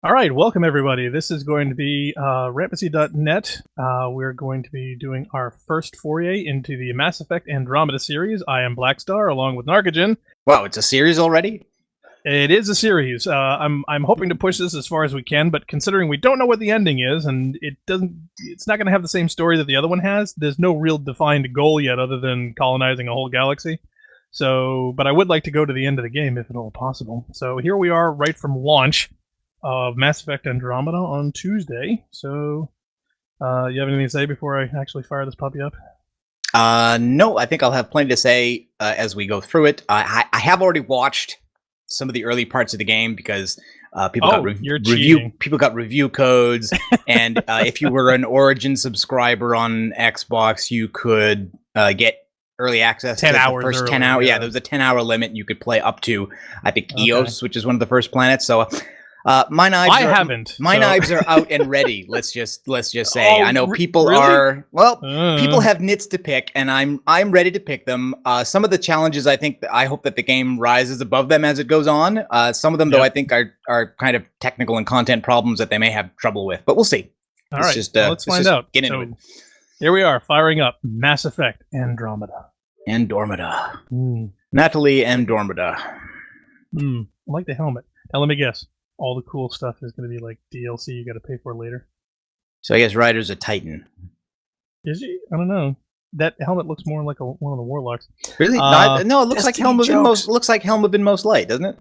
All right, welcome everybody. This is going to be Rampancy.net. We're going to be doing our first foray into the Mass Effect Andromeda series. I am Blackstar, along with Narcogen. Wow, it's a series already? It is a series. I'm hoping to push this as far as we can, but considering we don't know what the ending is, and it's not going to have the same story that the other one has. There's no real defined goal yet, other than colonizing a whole galaxy. So, but I would like to go to the end of the game if at all possible. So here we are, right from launch of Mass Effect Andromeda on Tuesday. So, you have anything to say before I actually fire this puppy up? No, I think I'll have plenty to say as we go through it. I have already watched some of the early parts of the game because people got review codes, and if you were an Origin subscriber on Xbox, you could get early access 10 to hours the first early, 10 hour. yeah. Yeah, there was a 10-hour limit, and you could play up to, I think, Eos, which is one of the first planets. So my knives are out and ready. Let's just say. I know people really? People have nits to pick, and I'm ready to pick them. Some of the challenges, I hope that the game rises above them as it goes on. Some of them, though, I think are kind of technical and content problems that they may have trouble with, but we'll see. All right, let's find out. Get into it. Here we are, firing up Mass Effect Andromeda. Natalie Andromeda. I like the helmet. Now let me guess. All the cool stuff is going to be like DLC you got to pay for later. So I guess Ryder's a Titan. Is he? I don't know. That helmet looks more like one of the warlocks. Really? No, it looks like Helm of Inmost Light, doesn't it?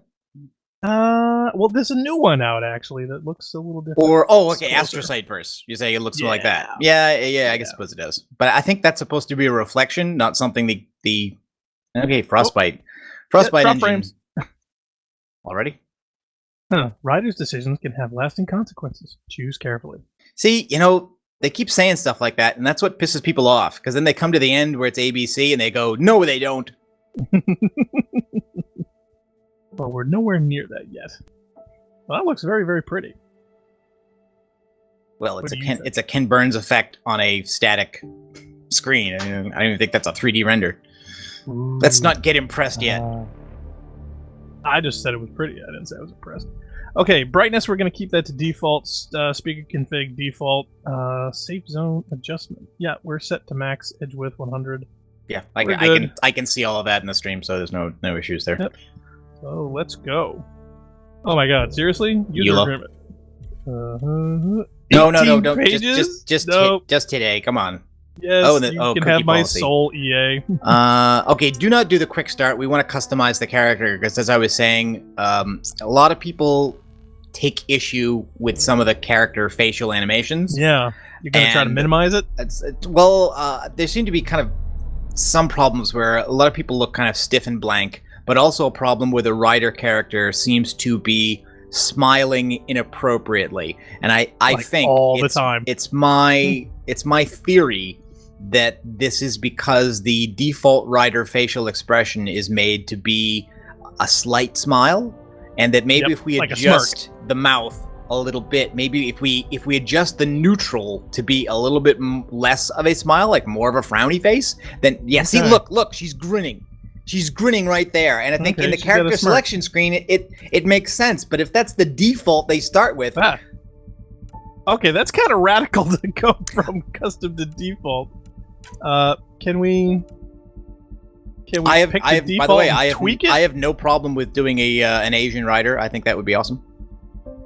Well, there's a new one out actually that looks a little different. Astrocyte first. You say it looks like that. Yeah. I suppose it does. But I think that's supposed to be a reflection, not something Frostbite. Frostbite engine. Frames. Already? Huh. Ryder's decisions can have lasting consequences. Choose carefully. See, they keep saying stuff like that, and that's what pisses people off, because then they come to the end where it's ABC, and they go, no, they don't. Well, we're nowhere near that yet. Well, that looks very, very pretty. Well, it's a Ken Burns effect on a static screen. I don't even think that's a 3D render. Ooh. Let's not get impressed yet. I just said it was pretty. I didn't say I was impressed. Okay, brightness, we're going to keep that to default. Speaker config default. Safe zone adjustment. Yeah, we're set to max edge width 100. Yeah, I can see all of that in the stream, so there's no issues there. Yep. So let's go. Oh my god, seriously? User agreement. No, don't. Pages? Just today. Come on. Yes, you can have my soul, EA. Okay, do not do the quick start. We want to customize the character, because as I was saying, a lot of people take issue with some of the character facial animations. Yeah. You're going to try to minimize it? There seem to be kind of some problems where a lot of people look kind of stiff and blank, but also a problem where the Ryder character seems to be smiling inappropriately. And I think all the time. It's my theory that this is because the default Ryder facial expression is made to be a slight smile, and that maybe if we adjust the mouth a little bit, maybe if we adjust the neutral to be a little bit less of a smile, like more of a frowny face, then see, look, she's grinning. She's grinning right there, and I think in the character selection screen, it makes sense. But if that's the default they start with, okay, that's kind of radical to go from custom to default. Can we pick the default? By the way, tweak it? I have no problem with doing an Asian Ryder. I think that would be awesome.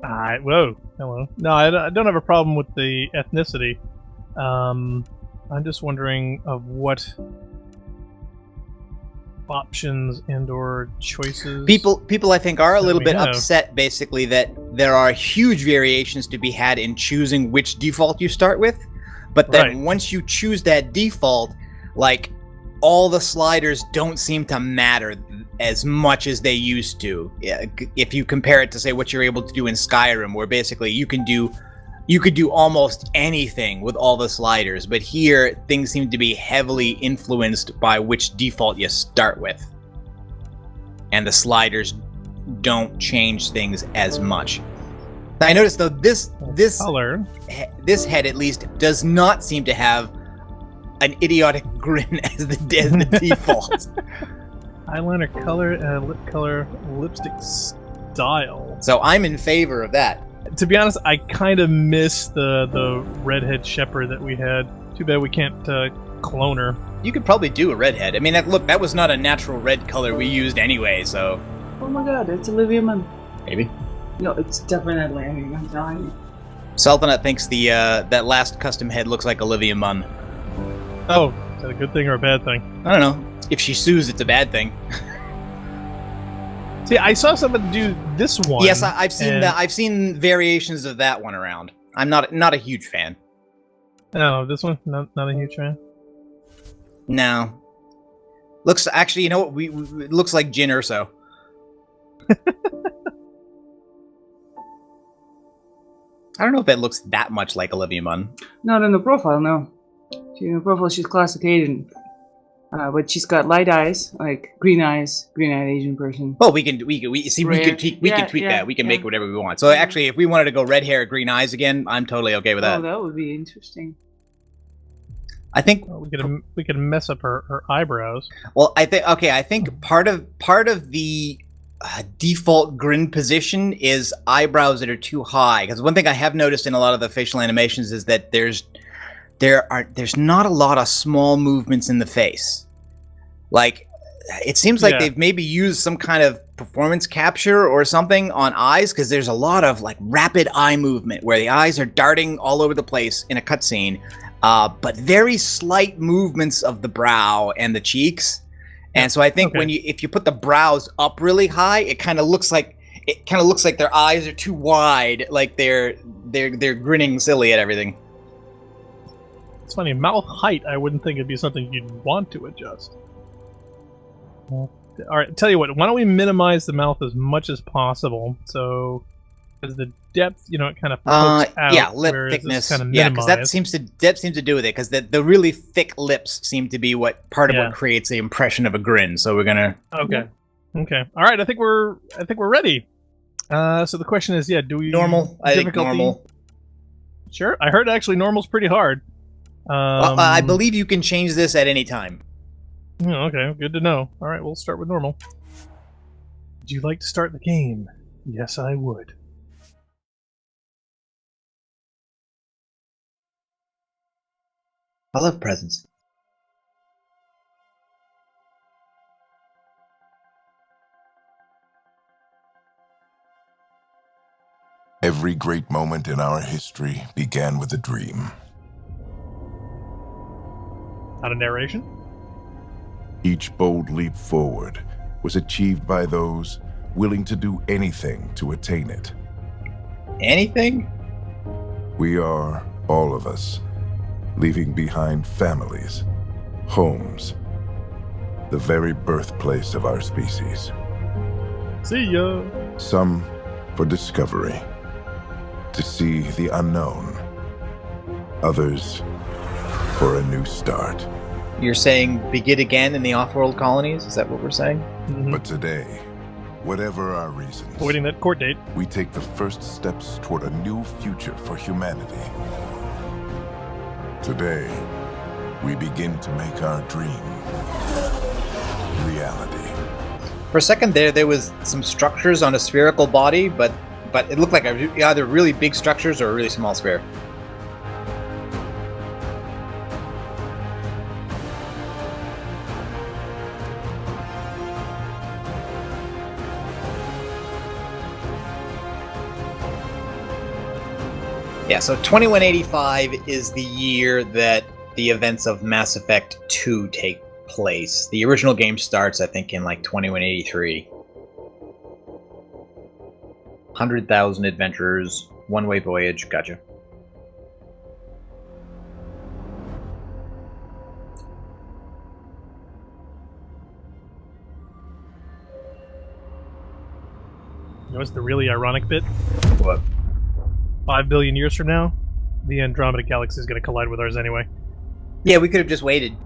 Whoa, hello. No, I don't have a problem with the ethnicity. I'm just wondering of what options and/or choices people I think are a little bit upset, basically, that there are huge variations to be had in choosing which default you start with, but then once you choose that default, like, all the sliders don't seem to matter as much as they used to. If you compare it to, say, what you're able to do in Skyrim, where basically you could do almost anything with all the sliders, but here things seem to be heavily influenced by which default you start with, and the sliders don't change things as much. I noticed, though, this head at least does not seem to have an idiotic grin as the default. Eyeliner color, lip color, lipstick style. So I'm in favor of that. To be honest, I kind of miss the redhead Shepard that we had. Too bad we can't clone her. You could probably do a redhead. I mean, look, that was not a natural red color we used anyway, so... Oh my god, it's Olivia Munn. Maybe. No, it's definitely, I mean, I'm telling you. Sultanate thinks that last custom head looks like Olivia Munn. Oh, is that a good thing or a bad thing? I don't know. If she sues, it's a bad thing. See, I saw somebody do this one. Yes, I've seen that. I've seen variations of that one around. I'm not a huge fan. No, this one, not a huge fan. No. Looks actually, you know what? It looks like Jyn Erso. I don't know if it looks that much like Olivia Munn. Not in the profile, no. In the profile, she's classic Asian. But she's got light eyes, like green-eyed Asian person. Well, we can tweak that. We can make whatever we want. So actually, if we wanted to go red hair, green eyes again, I'm totally okay with that. Oh, that would be interesting. I think we could mess up her eyebrows. Well, I think part of the default grin position is eyebrows that are too high. Because one thing I have noticed in a lot of the facial animations is that there's not a lot of small movements in the face. Like, it seems like they've maybe used some kind of performance capture or something on eyes, because there's a lot of like rapid eye movement where the eyes are darting all over the place in a cutscene, but very slight movements of the brow and the cheeks. And so I think if you put the brows up really high, it kind of looks like their eyes are too wide, like they're grinning silly at everything. It's funny, mouth height, I wouldn't think it'd be something you'd want to adjust. All right, tell you what, why don't we minimize the mouth as much as possible? So, because the depth, it kind of pokes out. Yeah, lip thickness. Kind of because that seems to do with it. Because the really thick lips seem to be what creates the impression of a grin. So we're gonna. Okay. All right, I think we're ready. So the question is, do we normal? I think normal. Sure. I heard actually normal's pretty hard. Well, I believe you can change this at any time. Okay, good to know. All right, we'll start with normal. Would you like to start the game? Yes, I would. I love presents. Every great moment in our history began with a dream. Not a narration? Each bold leap forward was achieved by those willing to do anything to attain it. Anything? We are, all of us, leaving behind families, homes, the very birthplace of our species. See ya! Some for discovery, to see the unknown. Others for a new start. You're saying begin again in the off-world colonies? Is that what we're saying? Mm-hmm. But today, whatever our reasons, avoiding that court date, we take the first steps toward a new future for humanity. Today, we begin to make our dream reality. For a second there was some structures on a spherical body, but it looked like either really big structures or a really small sphere. Yeah, so 2185 is the year that the events of Mass Effect 2 take place. The original game starts, I think, in like 2183. 100,000 adventurers, one-way voyage, gotcha. You know what's the really ironic bit? What? 5 billion years from now, the Andromeda galaxy is going to collide with ours anyway. Yeah, we could have just waited.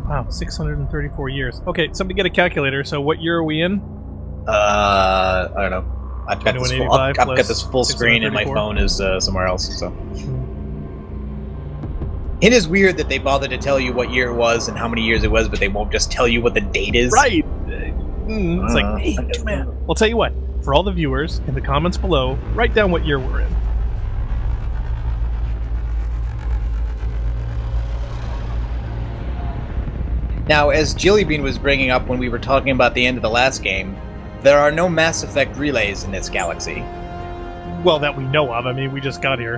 Wow, 634 years. Okay, somebody get a calculator. So what year are we in? I don't know. I've got this full screen and my phone is somewhere else. So it is weird that they bother to tell you what year it was and how many years it was, but they won't just tell you what the date is. Right. It's like, hey, man. Well, tell you what. for all the viewers, in the comments below, write down what year we're in. Now, as Jillybean was bringing up when we were talking about the end of the last game, there are no Mass Effect relays in this galaxy. Well, that we know of. I mean, we just got here.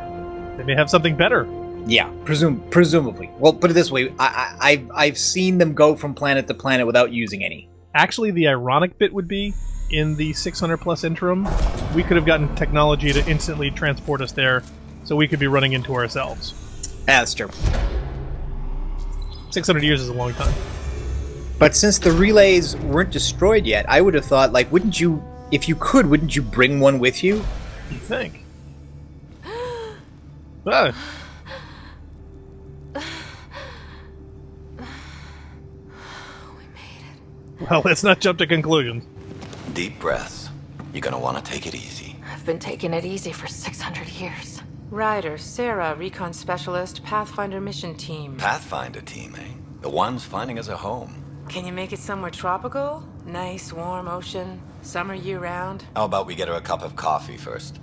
They may have something better. Yeah, presumably. Well, put it this way, I've seen them go from planet to planet without using any. Actually, the ironic bit would be, in the 600-plus interim, we could have gotten technology to instantly transport us there, so we could be running into ourselves. That's true. 600 years is a long time. But since the relays weren't destroyed yet, I would have thought, like, wouldn't you bring one with you? You think? Ah. Well, let's not jump to conclusions. Deep breaths. You're gonna want to take it easy. I've been taking it easy for 600 years. Ryder, Sarah, Recon Specialist, Pathfinder Mission Team. Pathfinder team, eh? The ones finding us a home. Can you make it somewhere tropical? Nice, warm ocean, summer year-round? How about we get her a cup of coffee first?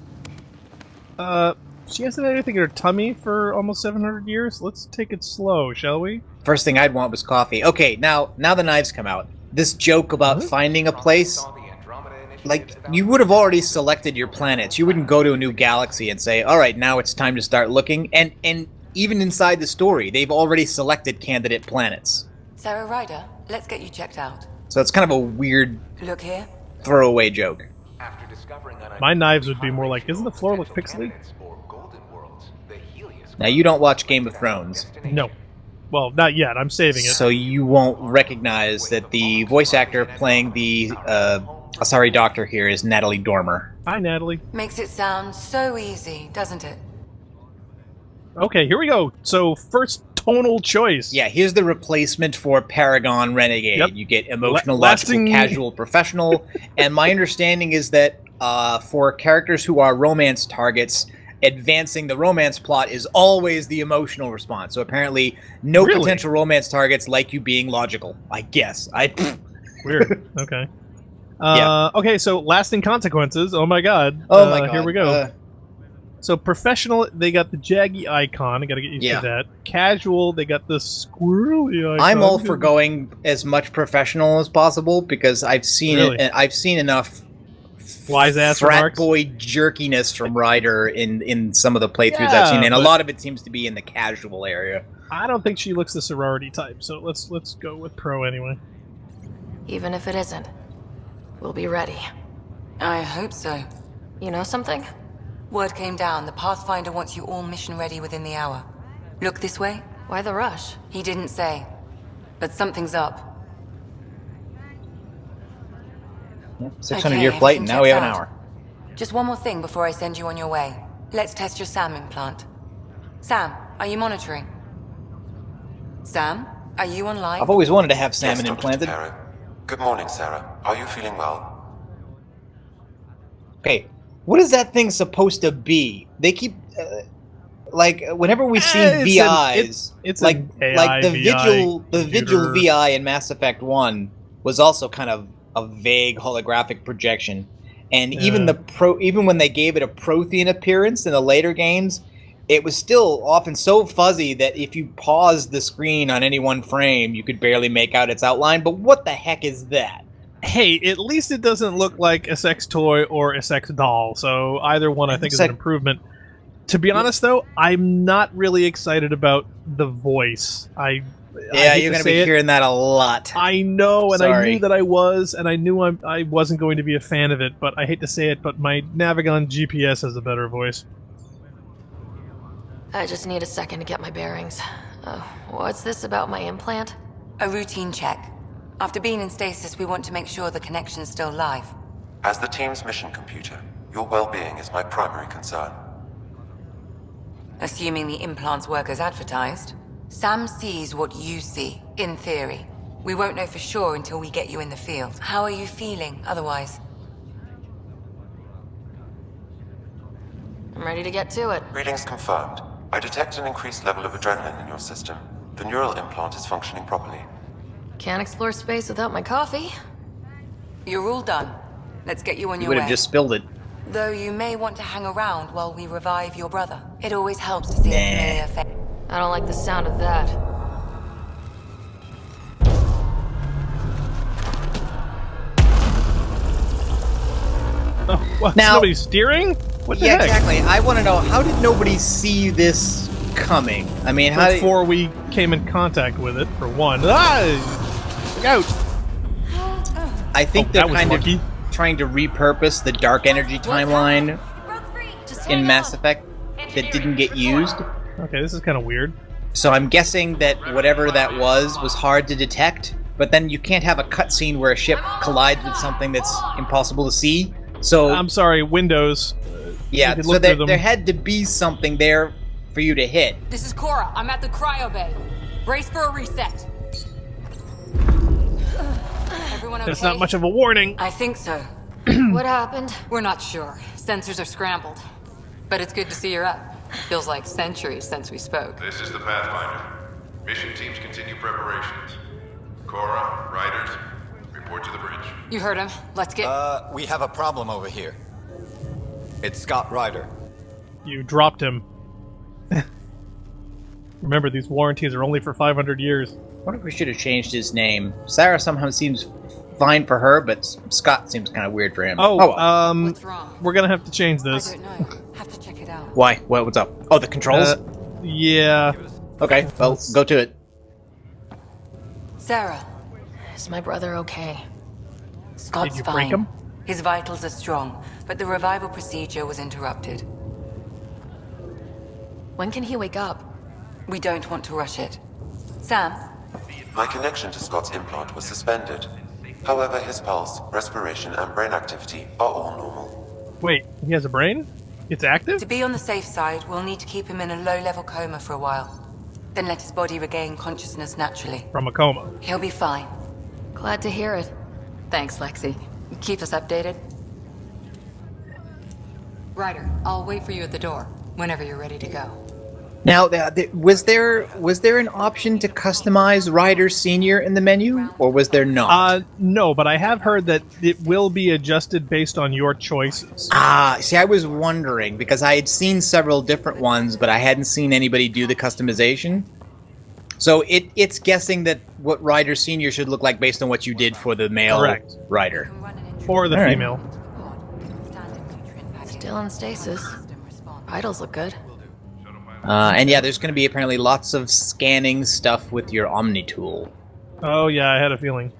She hasn't had anything in her tummy for almost 700 years. Let's take it slow, shall we? First thing I'd want was coffee. Okay, now the knives come out. This joke about finding a place, like, you would have already selected your planets. You wouldn't go to a new galaxy and say, all right, now it's time to start looking. And even inside the story, they've already selected candidate planets. Sarah Ryder, let's get you checked out. So it's kind of a weird Look here. throwaway joke. My knives would be more like, isn't the floor look pixely? Now, you don't watch Game of Thrones. No. Well, not yet. I'm saving it. So you won't recognize that the voice actor playing the Asari Doctor here is Natalie Dormer. Hi, Natalie. Makes it sound so easy, doesn't it? Okay, here we go. So, first tonal choice. Yeah, here's the replacement for Paragon Renegade. Yep. You get emotional, Lasting... logical, casual, professional. And my understanding is that for characters who are romance targets, advancing the romance plot is always the emotional response. So apparently, no potential romance targets like you being logical. I guess. Weird. Okay. Yeah. Okay, so lasting consequences. Oh my god. Oh my god. Here we go. So professional, they got the jaggy icon. I gotta get used to that. Casual, they got the squirrely icon. I'm all for going as much professional as possible because I've seen I've seen enough wise ass frat remarks. boy jerkiness from Ryder in some of the playthroughs I've seen, and a lot of it seems to be in the casual area. I don't think she looks the sorority type, so let's go with pro anyway. Even if it isn't, we'll be ready. I hope so. You know something? Word came down. The Pathfinder wants you all mission ready within the hour. Look this way. Why the rush? He didn't say. But something's up. 600-year flight, and now we have an hour. Just one more thing before I send you on your way. Let's test your SAM implant. Sam, are you monitoring? Sam, are you online? I've always wanted to have salmon Yes, implanted. Dr. Terra. Good morning, Sarah. Are you feeling well? Okay, what is that thing supposed to be? They keep like whenever we've seen VIs, it's like an AI like the VI Vigil VI in Mass Effect 1 was also kind of a vague holographic projection, and even when they gave it a Prothean appearance in the later games, it was still often so fuzzy that if you paused the screen on any one frame, you could barely make out its outline. But what the heck is that? Hey, at least it doesn't look like a sex toy or a sex doll, so either one I think is an improvement. To be honest, though, I'm not really excited about the voice. You're going to be hearing that a lot. I know, and I knew that I was, and I knew I wasn't going to be a fan of it, but I hate to say it, but my Navigon GPS has a better voice. I just need a second to get my bearings. What's this about my implant? A routine check. After being in stasis, we want to make sure the connection's still live. As the team's mission computer, your well-being is my primary concern. Assuming the implants work as advertised, Sam sees what you see, in theory. We won't know for sure until we get you in the field. How are you feeling, otherwise? I'm ready to get to it. Readings confirmed. I detect an increased level of adrenaline in your system. The neural implant is functioning properly. Can't explore space without my coffee. You're all done. Let's get you on You your would way. have just spilled it. Though you may want to hang around while we revive your brother. It always helps to see a familiar face. I don't like the sound of that. Oh, what? Now- Nobody's steering? What the Yeah, heck? exactly. I want to know, how did nobody see this coming? I mean, how did... Before we came in contact with it, for one. Ah! Look out! I think Oh, they're that was kind lucky. of trying to repurpose the dark energy timeline in Mass Effect that didn't get used. Okay, this is kind of weird. So I'm guessing that whatever that was hard to detect, but then you can't have a cutscene where a ship collides with something that's impossible to see. So I'm sorry, Windows. yeah, you could so look through them. there had to be something there for you to hit. This is Cora. I'm at the cryo bay. Brace for a reset. Everyone okay? That's not much of a warning. I think so. What happened? We're not sure. Sensors are scrambled. But it's good to see you're up. Feels like centuries since we spoke. This is the Pathfinder. Mission teams continue preparations. Cora, Riders, report to the bridge. You heard him. Let's get... We have a problem over here. It's Scott Ryder. You dropped him. Remember, these warranties are only for 500 years. I wonder if we should have changed his name. Sarah somehow seems fine for her, but Scott seems kind of weird for him. Oh, What's wrong? we're gonna have to change I this. don't know. Have to check it out. Why? What's up? Oh, the controls? Yeah. Okay, well, go to it. Sarah, Is my brother okay? Scott's Did you fine. break him? His vitals are strong, but the revival procedure was interrupted. When can he wake up? We don't want to rush it. Sam, My connection to Scott's implant was suspended. However, his pulse, respiration, and brain activity are all normal. Wait, he has a brain? It's active? to be on the safe side, we'll need to keep him in a low-level coma for a while. Then let his body regain consciousness naturally. From a coma. He'll be fine. Glad to hear it. Thanks, Lexi. Keep us updated. Ryder, I'll wait for you at the door, whenever you're ready to go. Now, was there an option to customize Ryder Senior in the menu, or was there not? No, but I have heard that it will be adjusted based on your choices. See, I was wondering, because I had seen several different ones, but I hadn't seen anybody do the customization. So it's guessing that what Ryder Senior should look like based on what you did for the male Correct. Ryder. Or the All right. female. Still in stasis. Vitals look good. And yeah, there's going to be apparently lots of scanning stuff with your Omni tool. Oh yeah, I had a feeling.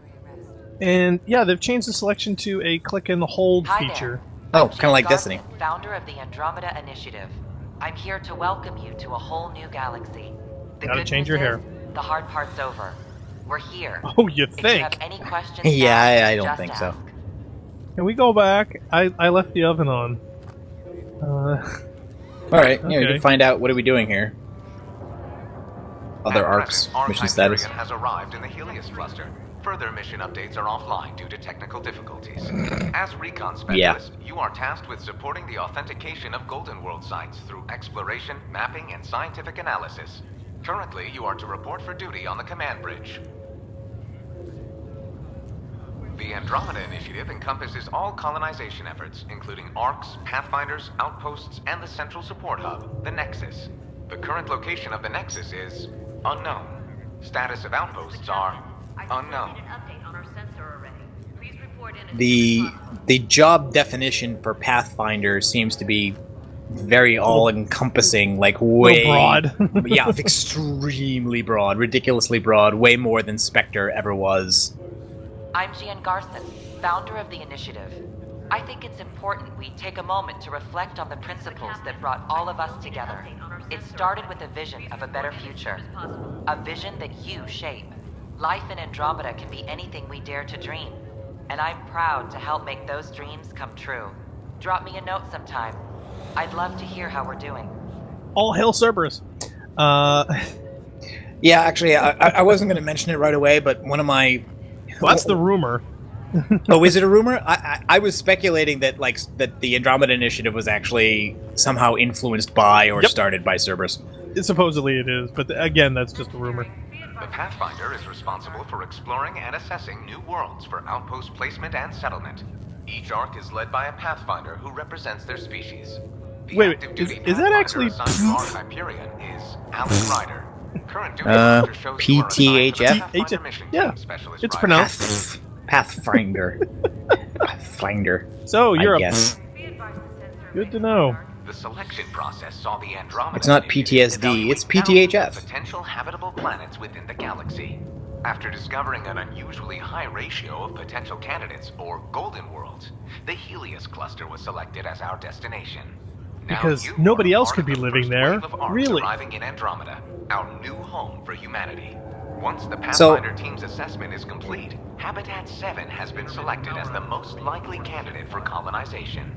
And yeah, they've changed the selection to a click and hold Hi feature. Oh, kind of like Destiny. Founder of the Andromeda Initiative. I'm here to welcome you to a whole new galaxy. The Gotta good change news your hair. is, the hard part's over. We're here. Oh, you If you think? have any questions, Yeah, now, I don't just think ask. so. Can we go back? I left the oven on. All right, yeah, we Okay. can find out what are we doing here. Other At arcs, present, Ark mission status. Hyperion has arrived in the Heleus Cluster. Further mission updates are offline due to technical difficulties. As recon specialist, you are tasked with supporting the authentication of Golden World sites through exploration, mapping, and scientific analysis. Currently, you are to report for duty on the command bridge. The Andromeda Initiative encompasses all colonization efforts, including Arks, Pathfinders, outposts, and the central support hub, the Nexus. The current location of the Nexus is unknown. Status of outposts are unknown. The job definition for Pathfinder seems to be very all-encompassing, like way broad. yeah, extremely broad, ridiculously broad, way more than Spectre ever was. I'm Gian Garson, founder of the initiative. I think it's important we take a moment to reflect on the principles that brought all of us together. It started with a vision of a better future. A vision that you shape. Life in Andromeda can be anything we dare to dream. And I'm proud to help make those dreams come true. Drop me a note sometime. I'd love to hear how we're doing. All hail Cerberus. Yeah, actually, I wasn't going to mention it right away, but one of my... Well, that's the rumor. Oh, is it a rumor? I was speculating that that the Andromeda Initiative was actually somehow influenced by or started by Cerberus. Supposedly it is, but again, that's just a rumor. The Pathfinder is responsible for exploring and assessing new worlds for outpost placement and settlement. Each Ark is led by a Pathfinder who represents their species. The Wait, active duty is that Pathfinder actually... assigned to Ark Hyperion is Ryder. Current duty roster shows you are assigned to the Pathfinder mission team specialist it's Ryder. pronounced Pathfinder. Pathfinder. So you're I guess. Good to know. The selection process saw the Andromeda. It's not PTSD, it's PTHF. Potential habitable planets within the galaxy. After discovering an unusually high ratio of potential candidates, or golden worlds, the Heleus Cluster was selected as our destination. Because nobody else could be living there, really. Arriving in Andromeda, our new home for humanity. Once the Pathfinder team's assessment is complete, Habitat 7 has been selected as the most likely candidate for colonization.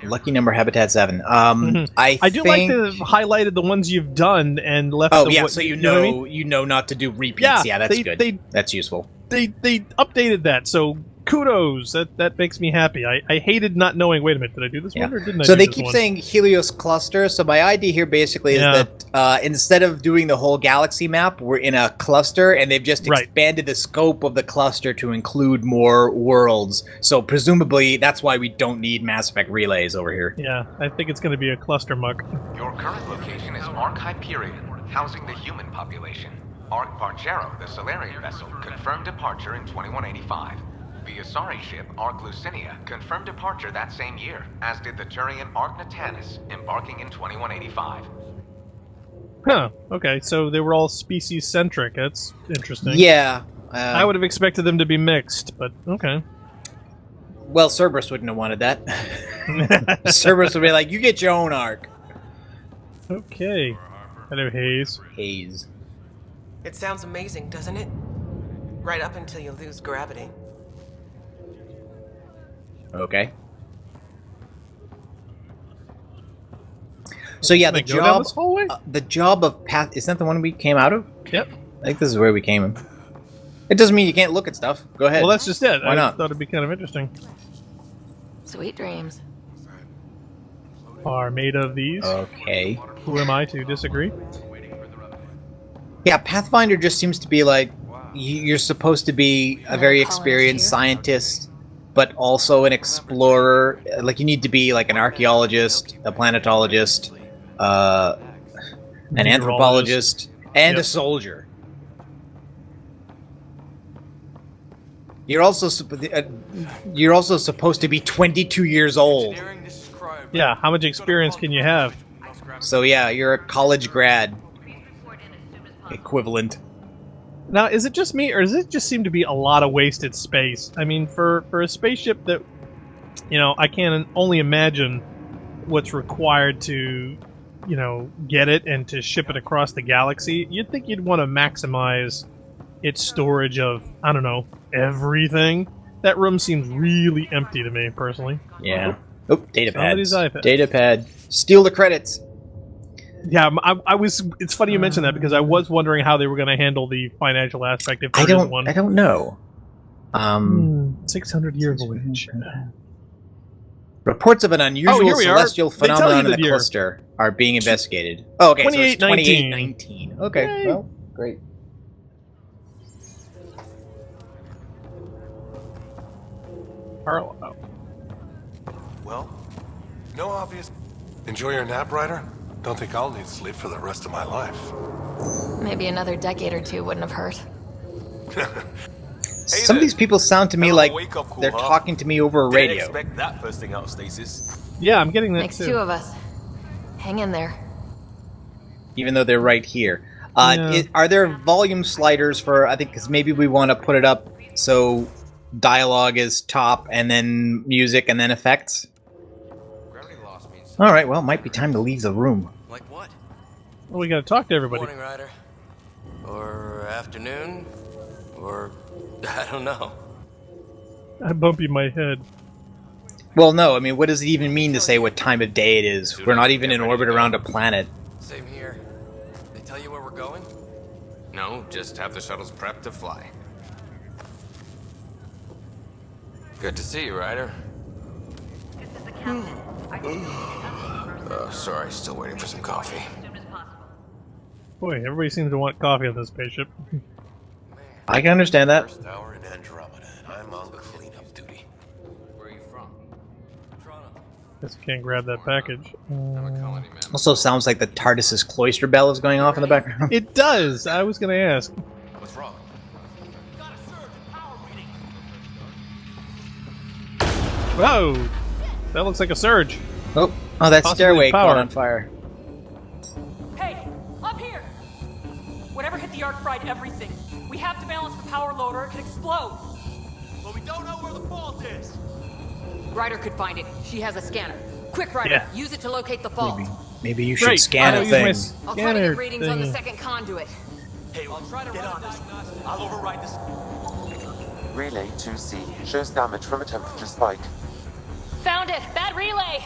Lucky number Habitat 7. I do like to have highlighted the ones you've done and left. Oh yeah, so you know not to do repeats. Yeah, that's good. That's useful. They updated that, so kudos. That makes me happy. I hated not knowing. Wait a minute, did I do this one or didn't I? So do they this keep one? saying Heleus Cluster. So my idea here basically is that instead of doing the whole galaxy map, we're in a cluster, and they've just expanded the scope of the cluster to include more worlds. So presumably that's why we don't need Mass Effect relays over here. Yeah, I think it's going to be a cluster muck. Your current location is Ark Hyperion, housing the human population. Ark Bargero, the Salarian vessel, confirmed departure in 2185. The Asari ship, Ark Lucinia, confirmed departure that same year, as did the Turian Ark Natanus, embarking in 2185. Huh, okay, so they were all species-centric. That's interesting. Yeah. I would have expected them to be mixed, but okay. Well, Cerberus wouldn't have wanted that. Cerberus would be like, you get your own Ark. Okay. Hello, Hayes. Hayes. It sounds amazing, doesn't it? Right up until you lose gravity. Okay. So yeah, the job of Path... Isn't that the one we came out of? Yep. I think this is where we came in. It doesn't mean you can't look at stuff. Go ahead. Well, that's just it. Why not? I thought it'd be kind of interesting. Sweet dreams. Are made of these. Okay. Who am I to disagree? Yeah, Pathfinder just seems to be like, you're supposed to be a very experienced scientist, but also an explorer. Like, you need to be like an archaeologist, a planetologist, an anthropologist, and a soldier. You're also supposed to be 22 years old. Yeah, how much experience can you have? So yeah, you're a college grad equivalent. Now, is it just me, or does it just seem to be a lot of wasted space? I mean, for a spaceship that, I can only imagine what's required to, get it and to ship it across the galaxy, you'd think you'd want to maximize its storage of, I don't know, everything. That room seems really empty to me, personally. Yeah. Oh, data pad. Somebody's iPad. Data pad. Steal the credits. Yeah, I was. It's funny you mentioned that because I was wondering how they were going to handle the financial aspect if there is one. I don't know. 600-year voyage. Reports of an unusual celestial phenomenon in the cluster are being investigated. Oh, okay. 2819. Okay. Yay. Well, great. Arlo. Well, no obvious. Enjoy your nap, Ryder? Don't think I'll need sleep for the rest of my life. Maybe another decade or two wouldn't have hurt. Some of these people sound to me like they're talking to me over a radio. Didn't expect that first thing out of stasis. Yeah, I'm getting that Makes too. two of us. Hang in there. Even though they're right here. Are there volume sliders for, I think, because maybe we want to put it up so dialogue is top and then music and then effects? Alright, well, it might be time to leave the room. Like what? Well, we gotta talk to everybody. Morning, Ryder. Or afternoon. Or I don't know. I bumpy my head. Well, no, I mean, what does it even mean to say what time of day it is? We're not even in orbit around a planet. Same here. They tell you where we're going? No, just have the shuttles prepped to fly. Good to see you, Ryder. Sorry, still waiting for some coffee. Boy, everybody seems to want coffee on this spaceship. I can understand that. First hour in Andromeda, and I'm on cleanup duty. Guess I can't grab that package. Also sounds like the TARDIS's cloister bell is going off in the background. It does! I was gonna ask. What's wrong? Whoa! That looks like a surge. Oh, that Possibly stairway power. caught on fire. Hey, up here! Whatever hit the Ark fried everything. We have to balance the power load or it could explode. But we don't know where the fault is. Ryder could find it. She has a scanner. Quick, Ryder, Yeah. use it to locate the fault. Maybe you should Great. scan I'll a use my thing. I'll try to scanner get readings on the thing. second conduit. Hey, I'll try to get on this. I'll override this. Relay 2C shows damage from a temperature spike. Found it! Bad relay!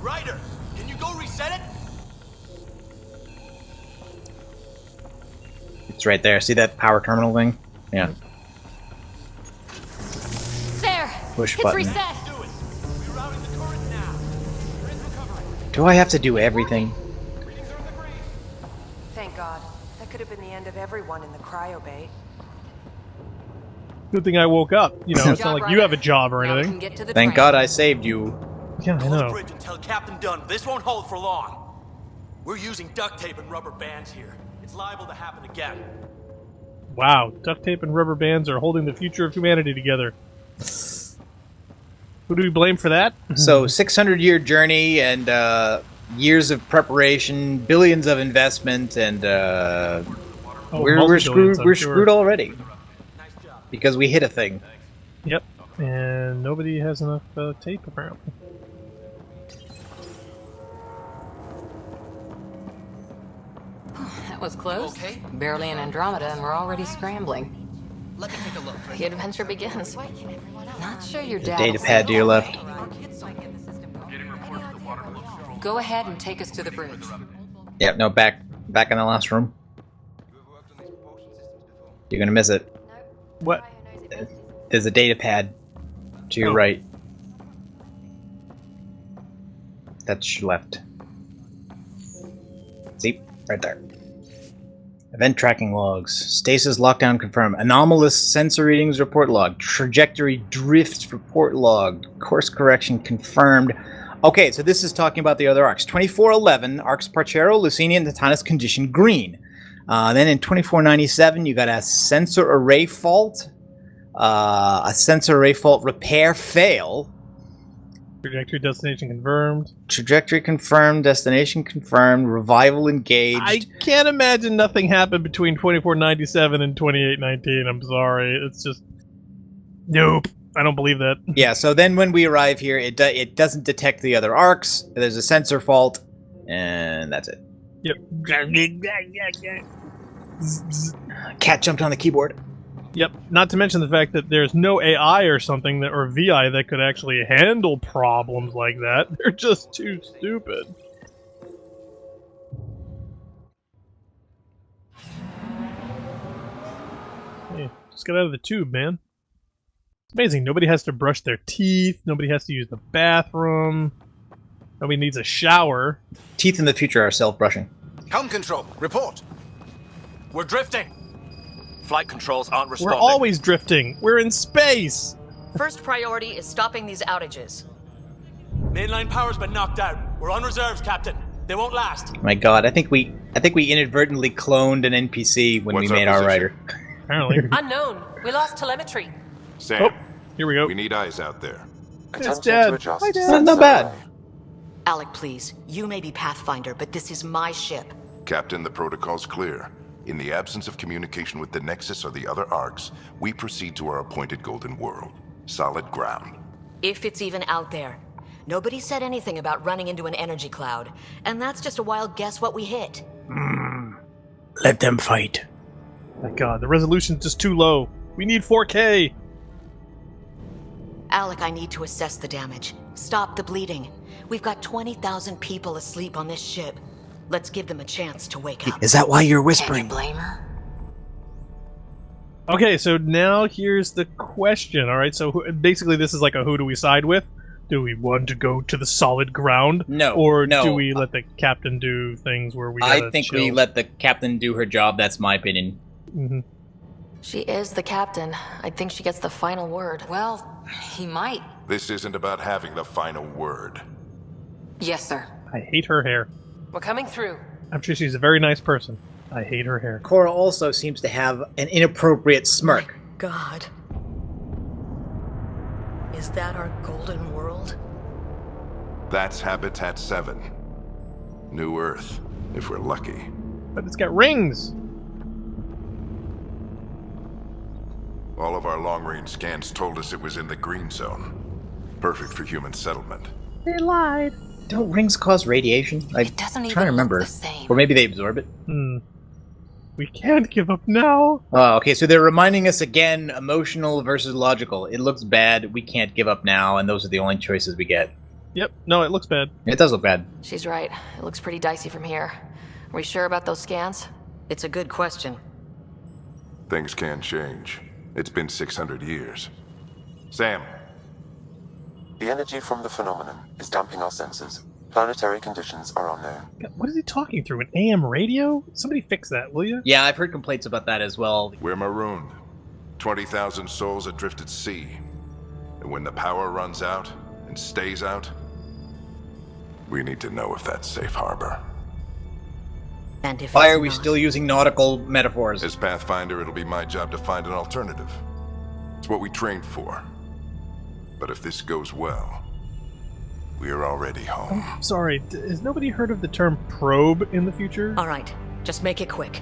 Ryder, can you go reset it? It's right there. See that power terminal thing? Yeah. There! Push it's button. reset! Do I have to do everything? Thank God. That could have been the end of everyone in the cryo bay. Good thing I woke up. You know, it's not like you have a job or Now we anything. can get to the Thank train. God I saved you. Yeah, I Close the know. bridge and tell Captain Dunn this won't hold for long. We're using duct tape and rubber bands here. It's liable to happen again. Wow, duct tape and rubber bands are holding the future of humanity together. Who do we blame for that? So 600-year journey and years of preparation, billions of investment, and we're multi-billions, screwed. I'm We're sure. screwed already because we hit a thing. Yep, and nobody has enough tape apparently. That was close. Okay. Barely in Andromeda, and we're already scrambling. Let me take a look. The adventure begins. Not sure your dad. Data pad to your left. Go ahead and take us to the bridge. Yep. No, back in the last room. You're gonna miss it. What? There's a data pad to your right. That's your left. See? Right there. Event tracking logs. Stasis lockdown confirmed. Anomalous sensor readings report log. Trajectory drift report log. Course correction confirmed. Okay, so this is talking about the other arcs. 2411, arcs Parchero, Lucini, and Titanus condition green. Then in 2497, you got a sensor array fault. A sensor array fault repair fail. Trajectory destination confirmed. Trajectory confirmed. Destination confirmed. Revival engaged. I can't imagine nothing happened between 2497 and 2819. I'm sorry. It's just... Nope. I don't believe that. Yeah, so then when we arrive here, it doesn't detect the other arcs. There's a sensor fault, and that's it. Yep. Cat jumped on the keyboard. Yep. Not to mention the fact that there's no AI or something that, or VI that could actually handle problems like that. They're just too stupid. Hey, just get out of the tube, man. It's amazing. Nobody has to brush their teeth. Nobody has to use the bathroom. Nobody needs a shower. Teeth in the future are self-brushing. Helm control, report. We're drifting. Flight controls aren't We're responding. always drifting. We're in space. First priority is stopping these outages. Mainline power's been knocked out. We're on reserves, Captain. They won't last. My God, I think we inadvertently cloned an NPC when we made our Ryder. Apparently. Unknown. We lost telemetry. Sam, here we go. We need eyes out there. It's Dad. Hi, Dad. Not bad. Alec, please. You may be Pathfinder, but this is my ship. Captain, the protocol's clear. In the absence of communication with the Nexus or the other arcs, we proceed to our appointed Golden World. Solid ground. If it's even out there. Nobody said anything about running into an energy cloud, and that's just a wild guess what we hit. Let them fight. My God, the resolution's just too low. We need 4K. Alec, I need to assess the damage. Stop the bleeding. We've got 20,000 people asleep on this ship. Let's give them a chance to wake up. Is that why you're whispering? Can you blame her? Okay, so now here's the question. All right, so basically this is like a who do we side with? Do we want to go to the solid ground? No. Or no. do we let the captain do things where we I think we let the captain do her job. That's my opinion. Mm-hmm. She is the captain. I think she gets the final word. Well, he might. This isn't about having the final word. Yes, sir. I hate her hair. We're coming through. I'm sure she's a very nice person. I hate her hair. Cora also seems to have an inappropriate smirk. God. Is that our golden world? That's Habitat 7. New Earth, if we're lucky. But it's got rings! All of our long-range scans told us it was in the green zone. Perfect for human settlement. They lied. Don't rings cause radiation? I'm trying to remember. Or maybe they absorb it. We can't give up now. Oh, okay, so they're reminding us again, emotional versus logical. It looks bad, we can't give up now, and those are the only choices we get. Yep, no, it looks bad. It does look bad. She's right. It looks pretty dicey from here. Are we sure about those scans? It's a good question. Things can change. It's been 600 years. Sam. The energy from the phenomenon is damping our senses. Planetary conditions are unknown. What is he talking through? An AM radio? Somebody fix that, will you? Yeah, I've heard complaints about that as well. We're marooned. 20,000 souls adrift at sea. And when the power runs out, and stays out, we need to know if that's safe harbor. And if why are we still using nautical metaphors? As Pathfinder, it'll be my job to find an alternative. It's what we trained for. But if this goes well, we are already home. Oh, sorry, has nobody heard of the term probe in the future? All right, just make it quick.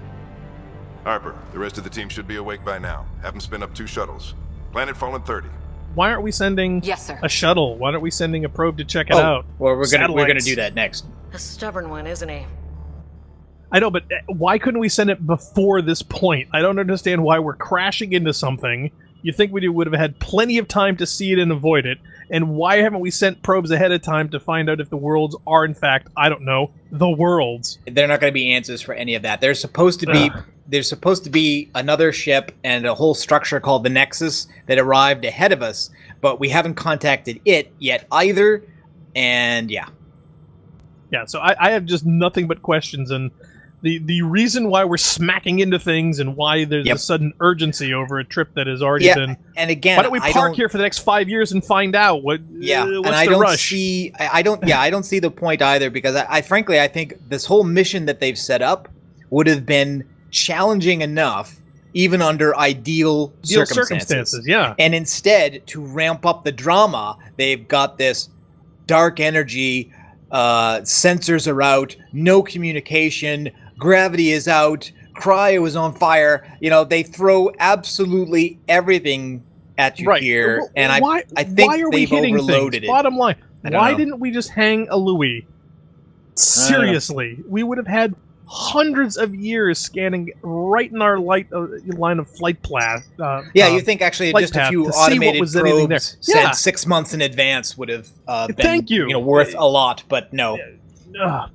Harper, the rest of the team should be awake by now. Have them spin up 2 shuttles. Planet Fallen 30. Why aren't we sending a shuttle? Why aren't we sending a probe to check it out? Well, we're gonna do that next. A stubborn one, isn't he? I know, but why couldn't we send it before this point? I don't understand why we're crashing into something. You think we would have had plenty of time to see it and avoid it, and why haven't we sent probes ahead of time to find out if the worlds are, in fact, I don't know, the worlds? They're not going to be answers for any of that. There's supposed to be another ship and a whole structure called the Nexus that arrived ahead of us, but we haven't contacted it yet either, and yeah. Yeah, so I have just nothing but questions, and the reason why we're smacking into things and why there's a sudden urgency over a trip that has already been... And again, why don't we park here for the next 5 years and find out what's and I the don't rush? see. I don't see the point either, because I frankly I think this whole mission that they've set up would have been challenging enough, even under ideal circumstances. Yeah. And instead, to ramp up the drama, they've got this dark energy. Sensors are out, no communication, gravity is out, cryo is on fire. You know, they throw absolutely everything at you here, and I think they've overloaded it. Bottom line, why didn't we just hang a Louis? Seriously, we would have had hundreds of years scanning right in our line of flight path. You think actually just a few automated probes sent 6 months in advance would have been worth a lot, but no.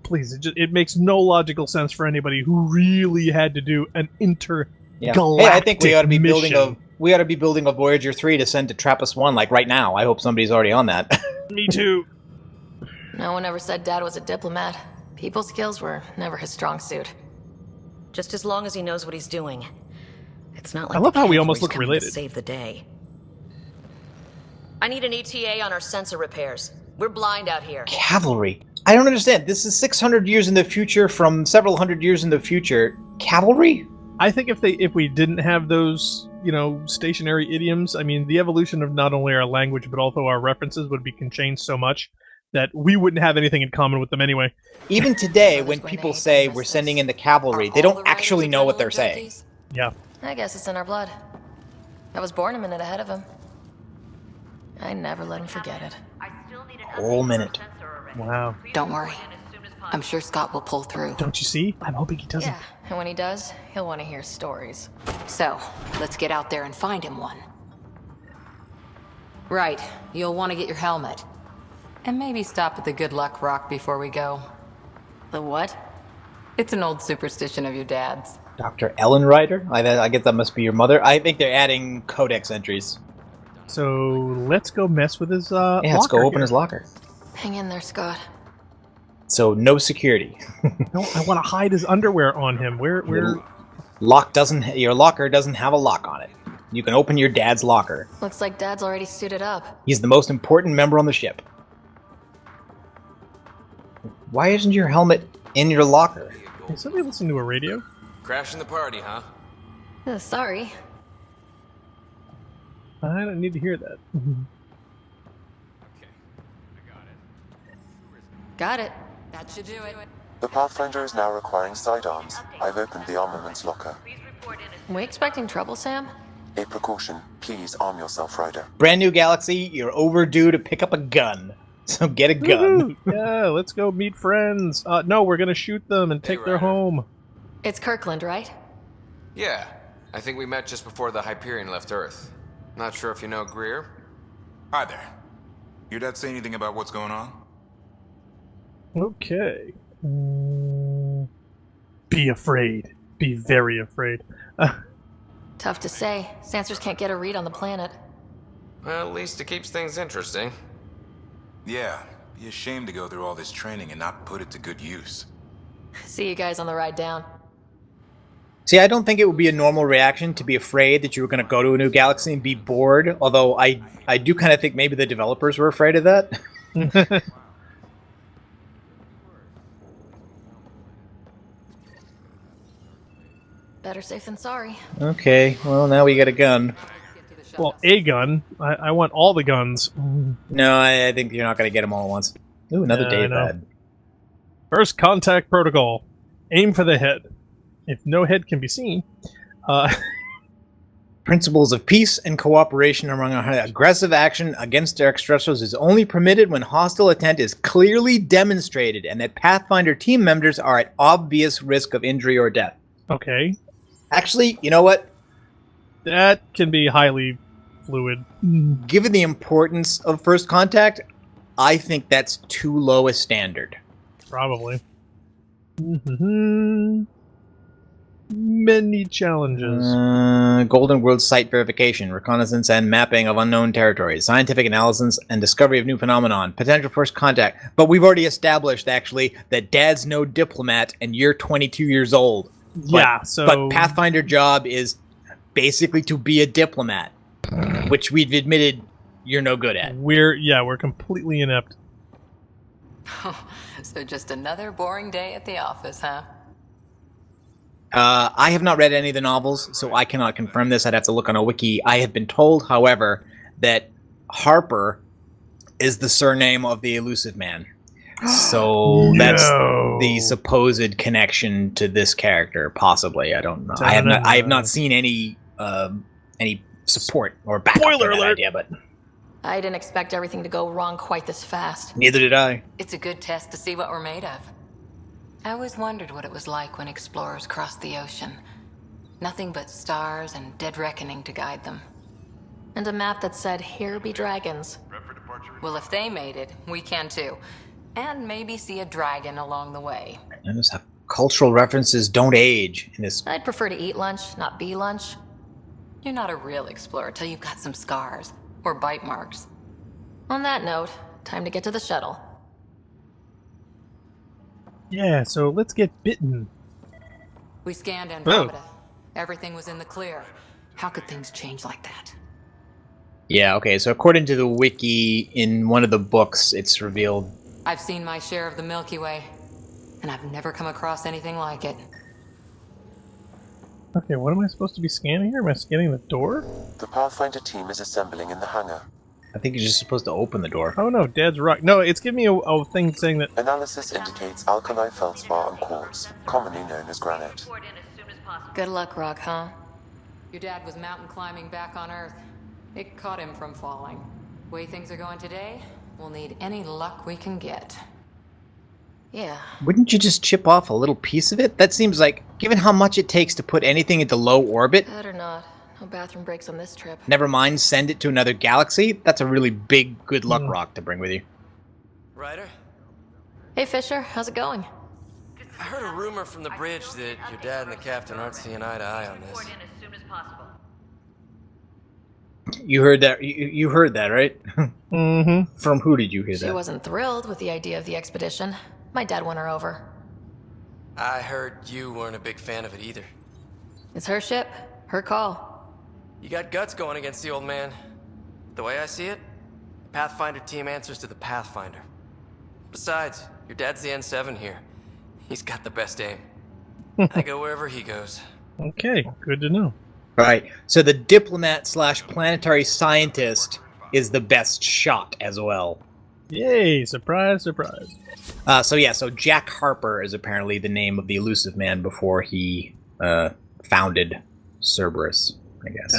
Please, it makes no logical sense for anybody who really had to do an intergalactic I think we ought to be mission. building a Voyager 3 to send to TRAPPIST-1 like right now. I hope somebody's already on that. Me too. No one ever said Dad was a diplomat. People skills were never his strong suit. Just as long as he knows what he's doing. It's not like I love how we almost look related. To save the day. I need an ETA on our sensor repairs. We're blind out here. Cavalry? I don't understand. This is 600 years in the future from several hundred years in the future. Cavalry? I think if we didn't have those, stationary idioms, I mean, the evolution of not only our language but also our references would be changed so much that we wouldn't have anything in common with them anyway. Even today, when people say we're sending in the cavalry, they don't actually know what they're saying. Yeah. I guess it's in our blood. I was born a minute ahead of him. I never let him forget it. Whole minute. Wow. Don't worry. I'm sure Scott will pull through. Don't you see? I'm hoping he doesn't. Yeah, and when he does, he'll want to hear stories. So, let's get out there and find him one. Right, you'll want to get your helmet. And maybe stop at the Good Luck Rock before we go. The what? It's an old superstition of your dad's. Dr. Ellen Ryder? I guess that must be your mother. I think they're adding codex entries. So let's go mess with his locker. Let's go open his locker. Hang in there, Scott. So no security. No, I want to hide his underwear on him. Where your locker doesn't have a lock on it. You can open your dad's locker. Looks like Dad's already suited up. He's the most important member on the ship. Why isn't your helmet in your locker? Is somebody listening to a radio? Crashing the party, huh? Sorry. I don't need to hear that. Got it. That should do it. The Pathfinder is now requiring sidearms. I've opened the armaments locker. We expecting trouble, Sam? A precaution. Please arm yourself, Ryder. Brand new galaxy, you're overdue to pick up a gun. So get a gun. Woo-hoo! Yeah, let's go meet friends. No, we're going to shoot them and take their home. It's Kirkland, right? Yeah. I think we met just before the Hyperion left Earth. Not sure if you know Greer. Hi there. Your dad say anything about what's going on? Okay. Be afraid. Be very afraid. Tough to say. Sensors can't get a read on the planet. Well, at least it keeps things interesting. Yeah, be ashamed to go through all this training and not put it to good use. See you guys on the ride down. See, I don't think it would be a normal reaction to be afraid that you were going to go to a new galaxy and be bored, although I do kind of think maybe the developers were afraid of that. Better safe than sorry. Okay, well, now we got a gun. Well, a gun. I want all the guns. No, I think you're not going to get them all at once. Ooh, another day pad. First contact protocol. Aim for the head. If no head can be seen. Principles of peace and cooperation among aggressive action against extraterrestrials is only permitted when hostile intent is clearly demonstrated and that Pathfinder team members are at obvious risk of injury or death. Okay. Actually, you know what? That can be highly fluid. Given the importance of first contact, I think that's too low a standard. Probably. Many challenges. Golden World site verification, reconnaissance and mapping of unknown territories, scientific analysis and discovery of new phenomenon, potential first contact. But we've already established, actually, that Dad's no diplomat and you're 22 years old. Yeah, But Pathfinder job is basically to be a diplomat, which we've admitted you're no good at. We're completely inept. So just another boring day at the office, huh? I have not read any of the novels, so I cannot confirm this. I'd have to look on a wiki. I have been told, however, that Harper is the surname of the Elusive Man. So that's the supposed connection to this character, possibly. I don't know. I have not seen any support or backup for that idea, but I didn't expect everything to go wrong quite this fast. Neither did I. It's a good test to see what we're made of. I always wondered what it was like when explorers crossed the ocean. Nothing but stars and dead reckoning to guide them. And a map that said, "Here be dragons." Well, if they made it, we can too. And maybe see a dragon along the way. Notice how cultural references don't age in this. I'd prefer to eat lunch, not be lunch. You're not a real explorer till you've got some scars. Or bite marks. On that note, time to get to the shuttle. Yeah, so let's get bitten. We scanned Andromeda. Everything was in the clear. How could things change like that? Yeah, okay, so according to the wiki, in one of the books, it's revealed... I've seen my share of the Milky Way, and I've never come across anything like it. Okay, what am I supposed to be scanning here? Am I scanning the door? The Pathfinder team is assembling in the hangar. I think you're just supposed to open the door. Oh no, Dad's rock. No, it's giving me a thing saying that... Analysis indicates alkali feldspar and quartz, commonly known as granite. Good luck, Rock, huh? Your dad was mountain climbing back on Earth. It caught him from falling. The way things are going today, we'll need any luck we can get. Yeah. Wouldn't you just chip off a little piece of it? That seems like, given how much it takes to put anything into low orbit... Better not. No bathroom breaks on this trip. Never mind, send it to another galaxy. That's a really big good luck rock to bring with you. Ryder? Hey, Fisher. How's it going? I heard a rumor from the bridge that your dad and the captain aren't seeing eye to eye on this. You heard that? You heard that, right? Mm-hmm. From who did you hear that? She wasn't thrilled with the idea of the expedition. My dad won her over. I heard you weren't a big fan of it either. It's her ship. Her call. You got guts going against the old man. The way I see it, the Pathfinder team answers to the Pathfinder. Besides, your dad's the N7 here. He's got the best aim. I go wherever he goes. Okay, good to know. Right, so the diplomat/planetary scientist is the best shot as well. Yay, surprise, surprise. So Jack Harper is apparently the name of the elusive man before he founded Cerberus, I guess.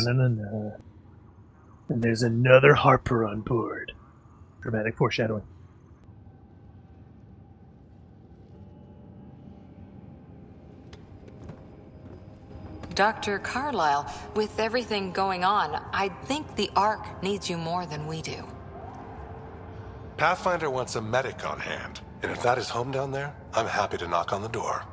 And there's another Harper on board. Dramatic foreshadowing. Dr. Carlyle, with everything going on, I think the Ark needs you more than we do. Pathfinder wants a medic on hand, and if that is home down there, I'm happy to knock on the door.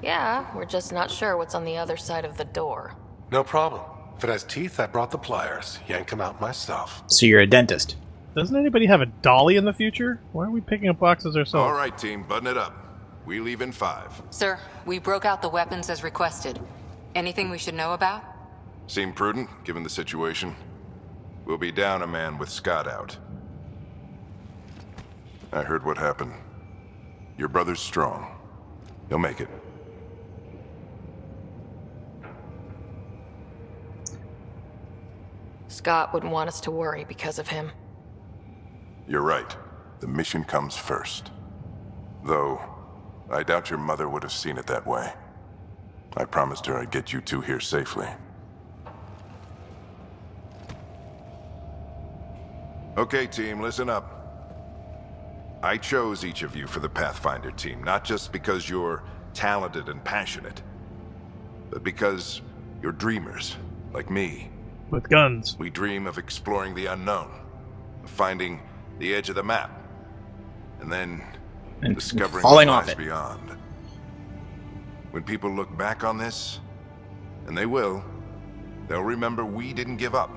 Yeah, we're just not sure what's on the other side of the door. No problem. If it has teeth, I brought the pliers. Yank them out myself. So you're a dentist. Doesn't anybody have a dolly in the future? Why are we picking up boxes ourselves? All right, team, button it up. We leave in 5. Sir, we broke out the weapons as requested. Anything we should know about? Seem prudent, given the situation. We'll be down a man with Scott out. I heard what happened. Your brother's strong. He'll make it. Scott wouldn't want us to worry because of him. You're right. The mission comes first. Though, I doubt your mother would have seen it that way. I promised her I'd get you two here safely. Okay, team, listen up. I chose each of you for the Pathfinder team, not just because you're talented and passionate, but because you're dreamers, like me. With guns. We dream of exploring the unknown, of finding the edge of the map, and then discovering falling what off lies it. beyond. When people look back on this, and they will, they'll remember we didn't give up.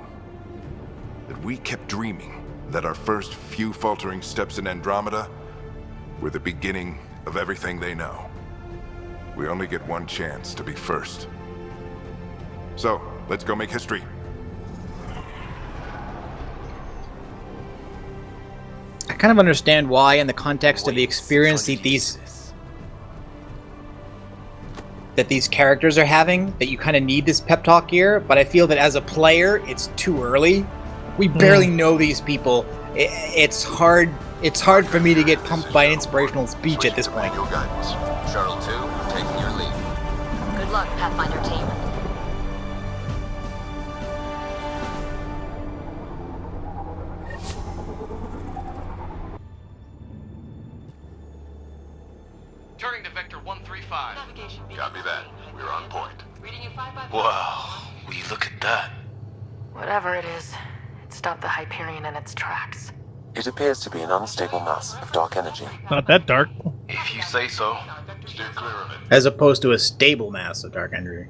That we kept dreaming, that our first few faltering steps in Andromeda were the beginning of everything they know. We only get one chance to be first. So, let's go make history. I kind of understand why, in the context of the experience that these characters are having, that you kind of need this pep talk here, but I feel that as a player, it's too early. We barely know these people. It's hard for me to get pumped by an inspirational speech at this point. Shuttle 2, taking your lead. Good luck, Pathfinder team. Turning to Vector 135. Copy that. We're on point. Wow, will you look at that? Whatever it is, it stopped the Hyperion in its tracks. It appears to be an unstable mass of dark energy. Not that dark. If you say so. Steer clear of it. As opposed to a stable mass of dark energy.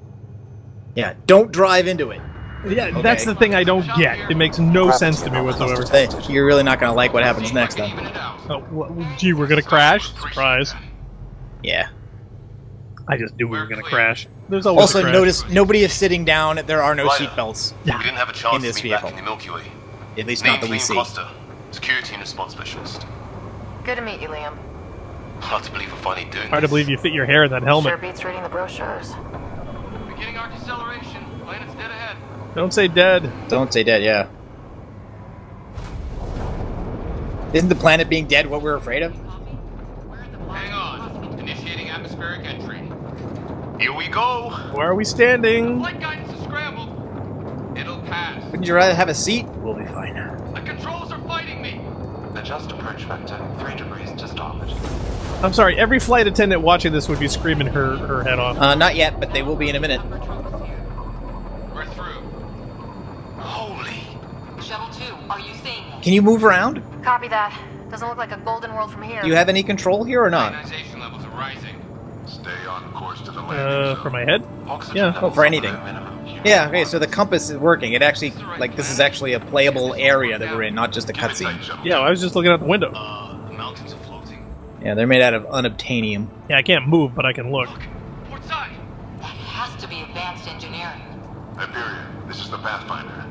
Yeah, don't drive into it. Yeah, Okay. That's the thing I don't get. It makes no sense to me whatsoever. Hey, you're really not going to like what happens next, though. Oh, gee, we're gonna crash? Surprise. Yeah. I just knew we were gonna crash. There's always Also, a crash. notice nobody is sitting down. There are no seatbelts We didn't have a chance in this to meet back vehicle. in the Milky Way. At least Name not that we Clean see. Cluster, security and response specialist. Good to meet you, Liam. Hard to believe we're finally doing Hard to believe you fit your hair in that helmet. Sure beats reading the brochures. Beginning arc deceleration. Planet's dead ahead. Don't say dead. Don't say dead, yeah. Isn't the planet being dead what we're afraid of? Hang on. Initiating atmospheric entry. Here we go. Where are we standing? Flight guidance is scrambled. It'll pass. Wouldn't you rather have a seat? We'll be fine. The controls are fighting me. Adjust approach vector 3 degrees to starboard. I'm sorry, every flight attendant watching this would be screaming her head off. Not yet, but they will be in a minute. We're through. Holy. Shuttle 2, are you seeing us? Can you move around? Copy that. Doesn't look like a golden world from here. Do you have any control here or not? Ionization levels are rising. Stay on course to the landing zone. For my head? Yeah. Oh, for anything. Yeah, okay, so the compass is working. It actually, like, this is actually a playable area that we're in, not just a cutscene. Yeah, I was just looking out the window. The mountains are floating. Yeah, they're made out of unobtainium. Yeah, I can't move, but I can look. Port side. That has to be a is the Pathfinder.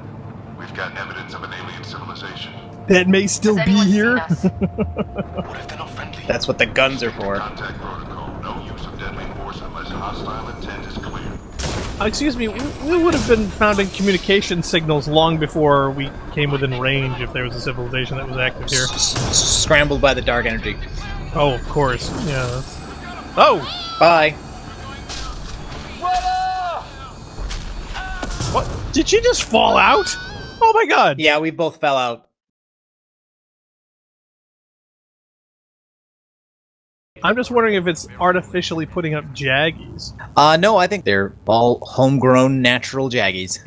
We've got evidence of an alien civilization. That may still be here. What if they're not friendly? That's what the guns are for. Contact protocol. No use of deadly force unless hostile intent is clear. Excuse me, we would have been founding communication signals long before we came within range if there was a civilization that was active here. Scrambled by the dark energy. Oh, of course. Yeah. Oh! Bye. What? Did she just fall out? Oh my god! Yeah, we both fell out. I'm just wondering if it's artificially putting up jaggies. No, I think they're all homegrown natural jaggies.